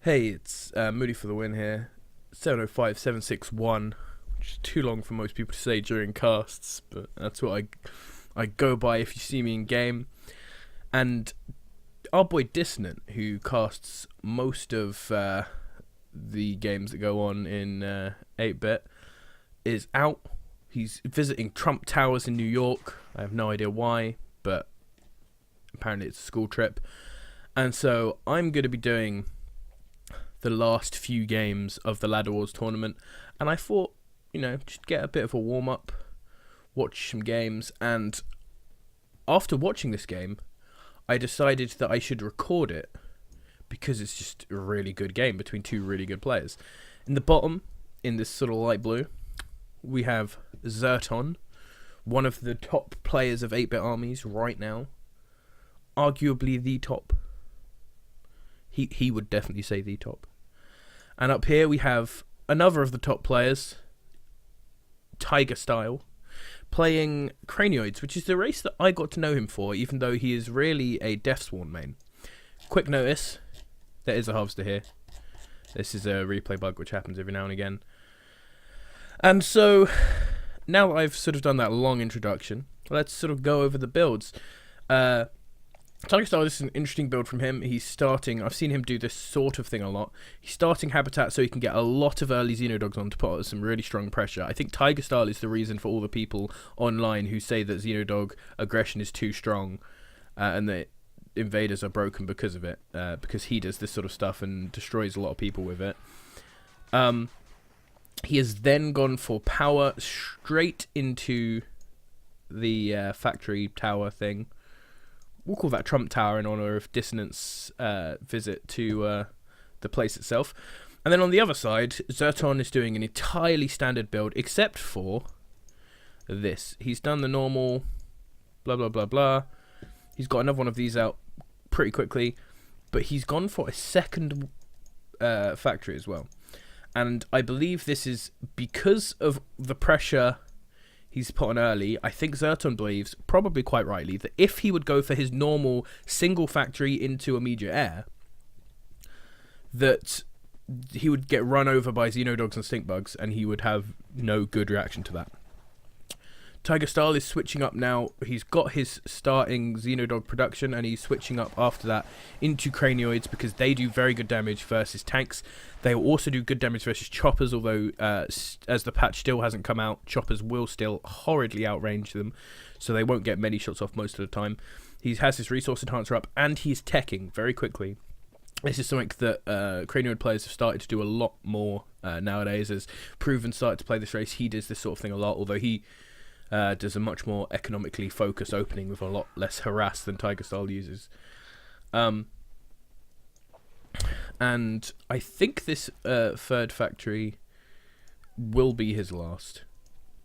Hey, it's Moody for the win here. 705761, which is too long for most people to say during casts, but that's what I go by if you see me in game. And our boy Dissonant, who casts most of the games that go on in 8-bit, is out. He's visiting Trump Towers in New York. I have no idea why, but apparently it's a school trip. And so I'm going to be doing the last few games of the Ladder Wars tournament, and I thought, just get a bit of a warm-up, watch some games, and after watching this game, I decided that I should record it, because it's just a really good game between two really good players. In the bottom, in this sort of light blue, we have ZertoN, one of the top players of 8-bit armies right now, arguably the top. He would definitely say the top. And up here we have another of the top players, TigerStyle, playing Cranioids, which is the race that I got to know him for, even though he is really a Deathsworn main. Quick notice, there is a Harvester here. This is a replay bug which happens every now and again. And so, now that I've sort of done that long introduction, let's sort of go over the builds. TigerStyle, this is an interesting build from him. He's starting, I've seen him do this sort of thing a lot. He's starting Habitat so he can get a lot of early Xenodogs on to put some really strong pressure. I think TigerStyle is the reason for all the people online who say that Xenodog aggression is too strong and that invaders are broken because of it, because he does this sort of stuff and destroys a lot of people with it. He has then gone for power straight into the factory tower thing. We'll call that Trump Tower in honor of Dissonant's visit to the place itself. And then on the other side, ZertoN is doing an entirely standard build, except for this. He's done the normal blah, blah, blah, blah. He's got another one of these out pretty quickly, but he's gone for a second factory as well. And I believe this is because of the pressure he's put on early. I think ZertoN believes, probably quite rightly, that if he would go for his normal single factory into immediate air, that he would get run over by Xenodogs and Stinkbugs, and he would have no good reaction to that. TigerStyle is switching up now. He's got his starting Xenodog production, and he's switching up after that into Cranioids because they do very good damage versus tanks. They will also do good damage versus choppers, although as the patch still hasn't come out, choppers will still horridly outrange them, so they won't get many shots off most of the time. He has his resource enhancer up, and he's teching very quickly. This is something that Cranioid players have started to do a lot more nowadays. As Proven started to play this race, he does this sort of thing a lot, although he does a much more economically focused opening with a lot less harass than TigerStyle uses. And I think this third factory will be his last.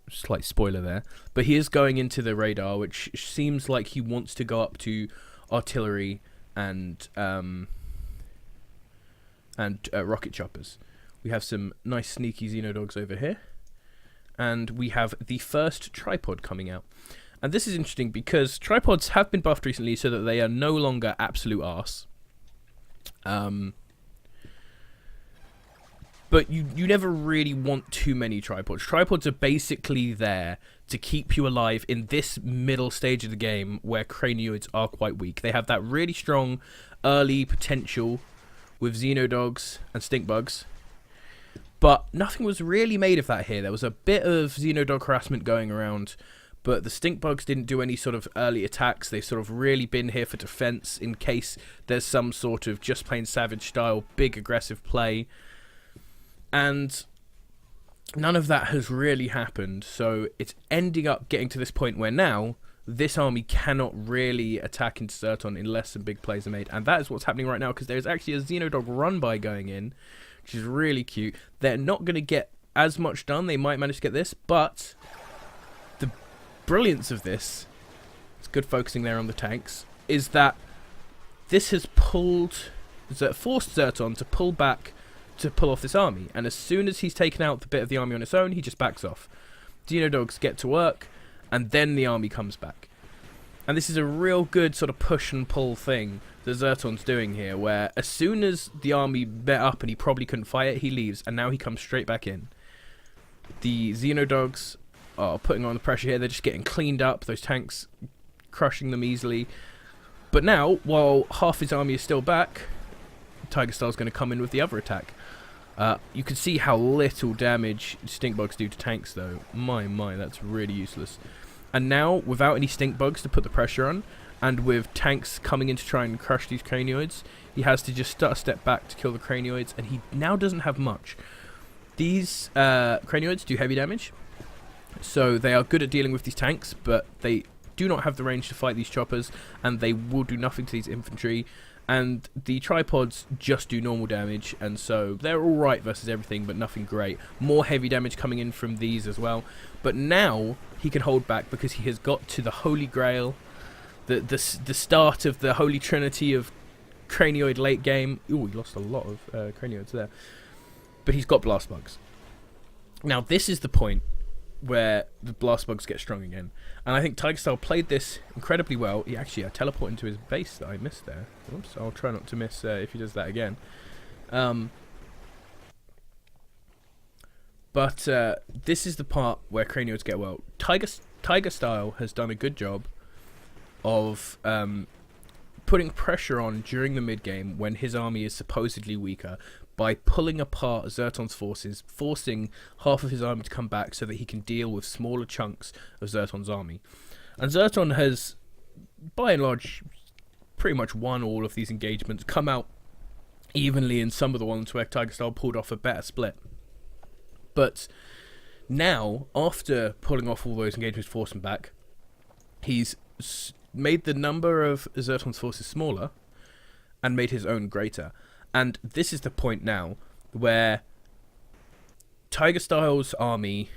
Slight spoiler there. But he is going into the radar, which seems like he wants to go up to artillery and rocket choppers. We have some nice sneaky Xenodogs over here. And we have the first tripod coming out. And this is interesting because tripods have been buffed recently so that they are no longer absolute arse. But you never really want too many tripods. Tripods are basically there to keep you alive in this middle stage of the game where Cranioids are quite weak. They have that really strong early potential with Xenodogs and Stinkbugs. But nothing was really made of that here. There was a bit of Xenodog harassment going around, but the Stinkbugs didn't do any sort of early attacks. They've sort of really been here for defense in case there's some sort of just plain savage style, big aggressive play. And none of that has really happened, so it's ending up getting to this point where now this army cannot really attack into ZertoN unless some big plays are made. And that is what's happening right now, because there's actually a Xenodog run-by going in, which is really cute. They're not going to get as much done. They might manage to get this, but the brilliance of this, it's good focusing there on the tanks, is that this has forced ZertoN to pull back to pull off this army. And as soon as he's taken out the bit of the army on its own, he just backs off. Xenodogs get to work, and then the army comes back. And this is a real good sort of push and pull thing that ZertoN's doing here, where as soon as the army met up and he probably couldn't fight it, he leaves, and now he comes straight back in. The Xenodogs are putting on the pressure here. They're just getting cleaned up. Those tanks crushing them easily. But now, while half his army is still back, TigerStyle's going to come in with the other attack. You can see how little damage stink bugs do to tanks, though. My, that's really useless. And now, without any stink bugs to put the pressure on, and with tanks coming in to try and crush these cranioids, he has to just start a step back to kill the cranioids, and he now doesn't have much. These cranioids do heavy damage, so they are good at dealing with these tanks, but they do not have the range to fight these choppers, and they will do nothing to these infantry. And the tripods just do normal damage, and so they're alright versus everything, but nothing great. More heavy damage coming in from these as well. But now he can hold back because he has got to the Holy Grail, the start of the Holy Trinity of Cranioid late game. Ooh, he lost a lot of Cranioids there. But he's got Blast Bugs. Now this is the point where the Blast Bugs get strong again. And I think TigerStyle played this incredibly well. He actually teleported into his base that I missed there. Oops, I'll try not to miss if he does that again. But this is the part where Cranioids get well. TigerStyle has done a good job of putting pressure on during the mid-game when his army is supposedly weaker, by pulling apart ZertoN's forces, forcing half of his army to come back so that he can deal with smaller chunks of ZertoN's army. And ZertoN has, by and large, pretty much won all of these engagements, come out evenly in some of the ones where TigerStyle pulled off a better split. But now, after pulling off all those engagements, forcing back, he's made the number of ZertoN's forces smaller and made his own greater. And this is the point now where TigerStyle's army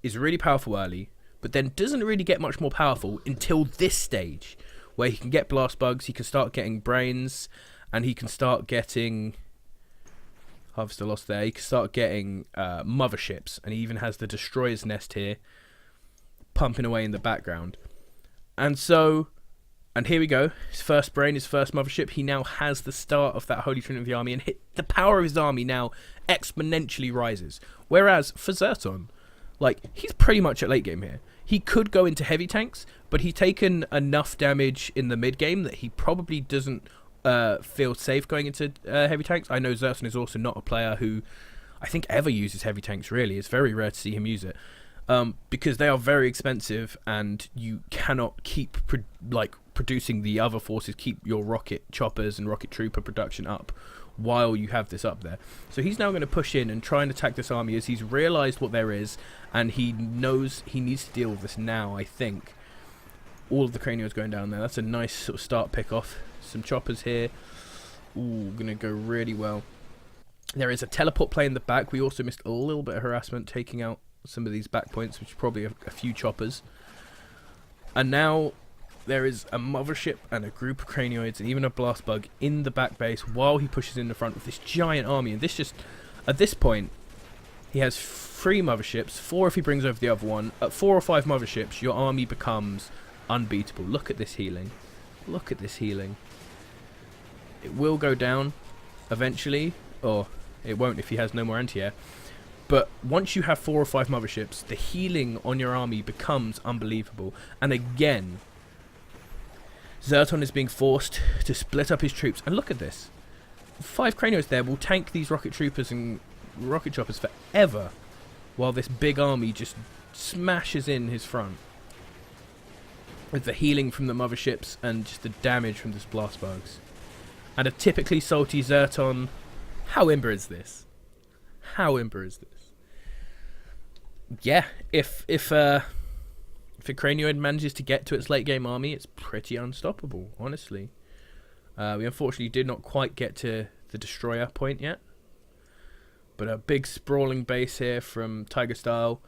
is really powerful early, but then doesn't really get much more powerful until this stage, where he can get Blast Bugs, he can start getting Brains, and he can start getting... Harvester lost there. He can start getting Motherships, and he even has the Destroyer's Nest here, pumping away in the background. And so... And here we go, his first brain, his first mothership. He now has the start of that Holy Trinity of the army, and the power of his army now exponentially rises. Whereas for ZertoN, like, he's pretty much at late game here. He could go into heavy tanks, but he's taken enough damage in the mid game that he probably doesn't feel safe going into heavy tanks. I know ZertoN is also not a player who I think ever uses heavy tanks, really. It's very rare to see him use it. Because they are very expensive, and you cannot keep producing the other forces, keep your rocket choppers and rocket trooper production up while you have this up there. So he's now going to push in and try and attack this army as he's realised what there is, and he knows he needs to deal with this now, I think. All of the Cranioids going down there. That's a nice sort of start pick off. Some choppers here. Ooh, going to go really well. There is a teleport play in the back. We also missed a little bit of harassment, taking out some of these back points, which is probably a few choppers. And now there is a mothership and a group of Cranioids and even a Blast Bug in the back base while he pushes in the front with this giant army. And this just, at this point, he has 3 motherships, 4 if he brings over the other one. At 4 or 5 motherships, your army becomes unbeatable. Look at this healing. Look at this healing. It will go down eventually, or it won't if he has no more anti-air. But once you have 4 or 5 motherships, the healing on your army becomes unbelievable. And again, ZertoN is being forced to split up his troops. And look at this. 5 Cranioids there will tank these rocket troopers and rocket choppers forever, while this big army just smashes in his front. With the healing from the motherships and just the damage from this Blast Bugs. And a typically salty ZertoN. How imber is this? How imber is this? Yeah, if a Cranioid manages to get to its late game army, it's pretty unstoppable, honestly. We unfortunately did not quite get to the Destroyer point yet. But a big sprawling base here from TigerStyle.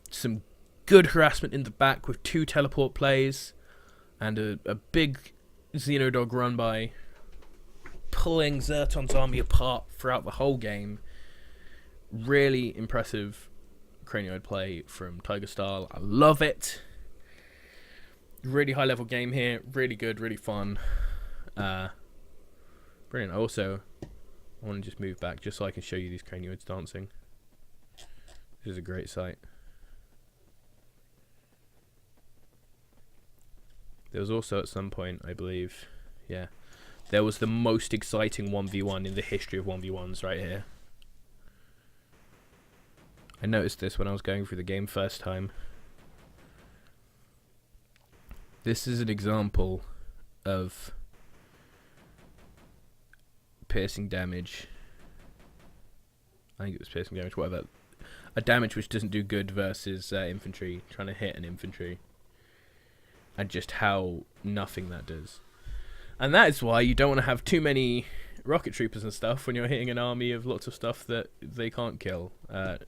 Some good harassment in the back with 2 teleport plays. And a big Xenodog run by, pulling ZertoN's army apart throughout the whole game. Really impressive Cranioid play from TigerStyle. I love it. Really high level game here. Really good, really fun. Brilliant. I want to just move back just so I can show you these cranioids dancing. This is a great sight. There was also at some point, I believe, yeah, there was the most exciting 1v1 in the history of 1v1s right here. I noticed this when I was going through the game first time. This is an example of piercing damage. I think it was piercing damage, whatever. A damage which doesn't do good versus infantry, trying to hit an infantry. And just how nothing that does. And that is why you don't want to have too many rocket troopers and stuff when you're hitting an army of lots of stuff that they can't kill.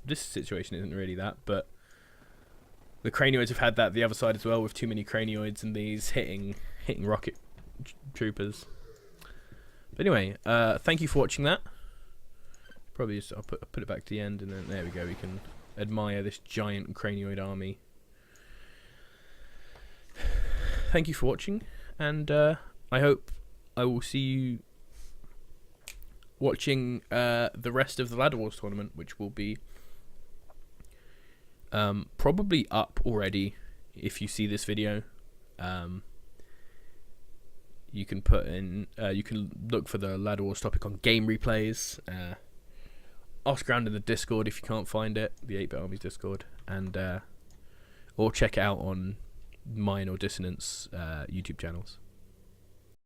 This situation isn't really that, but the cranioids have had that the other side as well, with too many cranioids and these hitting rocket troopers. But anyway, thank you for watching that. Probably just I'll put it back to the end, and then there we go. We can admire this giant cranioid army. Thank you for watching, and I hope I will see you watching the rest of the Ladder Wars tournament, which will be probably up already if you see this video. You can put in, you can look for the Ladder Wars topic on game replays. Ask around in the Discord if you can't find it, the 8-Bit Armies Discord, and or check it out on mine or Dissonance YouTube channels.